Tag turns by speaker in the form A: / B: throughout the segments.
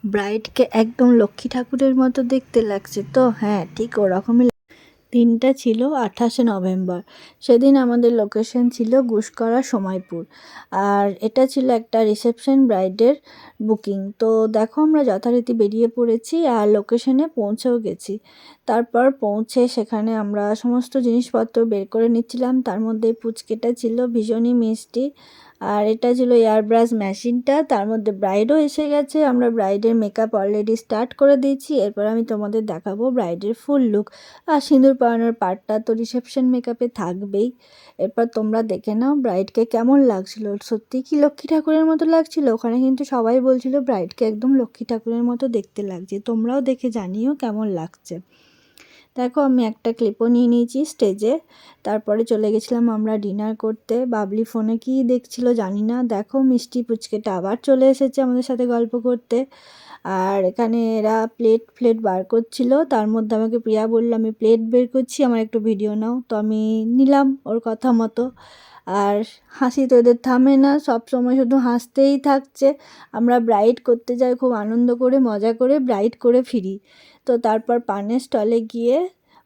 A: ব্রাইডকে একদম লক্ষ্মী ঠাকুরের মতো দেখতে লাগছে তো? হ্যাঁ, ঠিক ওরকমই। দিনটা ছিল 28শে নভেম্বর। সেদিন আমাদের লোকেশন ছিল গুসকরা সময়পুর। আর এটা ছিল একটা রিসেপশন ব্রাইডের বুকিং। তো দেখো আমরা যথারীতি বেরিয়ে পড়েছি আর লোকেশনে পৌঁছেও গেছি। তারপর পৌঁছে সেখানে আমরা সমস্ত জিনিসপত্র বের করে নিচ্ছিলাম। তার মধ্যে পুচকেটা ছিল ভীষণই মিষ্টি। আর এটা ছিল এয়ার ব্রাশ মেশিনটা, তার মধ্যে ব্রাইডও এসে গেছে। আমরা ব্রাইডের মেকআপ অলরেডি স্টার্ট করে দিয়েছি। এরপর আমি তোমাদের দেখাবো ব্রাইডের ফুল লুক। আর সিঁদুর পরানোর পার্টটা তো রিসেপশন মেকআপে থাকবেই। এরপর তোমরা দেখে নাও ব্রাইডকে কেমন লাগছিল। সত্যি কি লক্ষ্মী ঠাকুরের মতো লাগছিল? ওখানে কিন্তু সবাই বলছিল ব্রাইডকে একদম লক্ষ্মী ঠাকুরের মতো দেখতে লাগছে। তোমরাও দেখে জানিও কেমন লাগছে। দেখো আমি একটা ক্লিপও নিয়ে নিয়েছি স্টেজে। তারপরে চলে গেছিলাম আমরা ডিনার করতে। বাবলি ফোনে কি দেখছিল জানি না। দেখো মিষ্টি পুচকেটা আবার চলে এসেছে আমাদের সাথে গল্প করতে। আর এখানে এরা প্লেট বার করছিল। তার মধ্যে আমাকে প্রিয়া বলল আমি প্লেট বের করছি, আমার একটু ভিডিও নাও। তো আমি নিলাম ওর কথা মতো। আর হাসি তো এদের থামে না, সব সময় শুধু হাসতেই থাকছে। আমরা ব্রাইড করতে যাই খুব আনন্দ করে মজা করে, ব্রাইড করে ফিরি। তো তারপর পানের স্টলে গিয়ে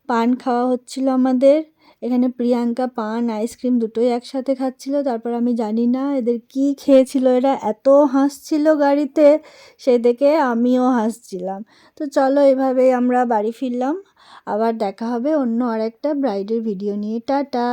A: পান খাওয়া হচ্ছিল আমাদের। এখানে প্রিয়াঙ্কা পান আইসক্রিম দুটোই একসাথে খাচ্ছিল। তারপর আমি জানি না এদের কি খেয়েছিল, এরা এত হাসছিল গাড়িতে, সে দেখে আমিও হাসছিলাম। তো চলো এভাবেই আমরা বাড়ি ফিরলাম। আবার দেখা হবে অন্য আরেকটা ব্রাইডের ভিডিও নিয়ে। টাটা।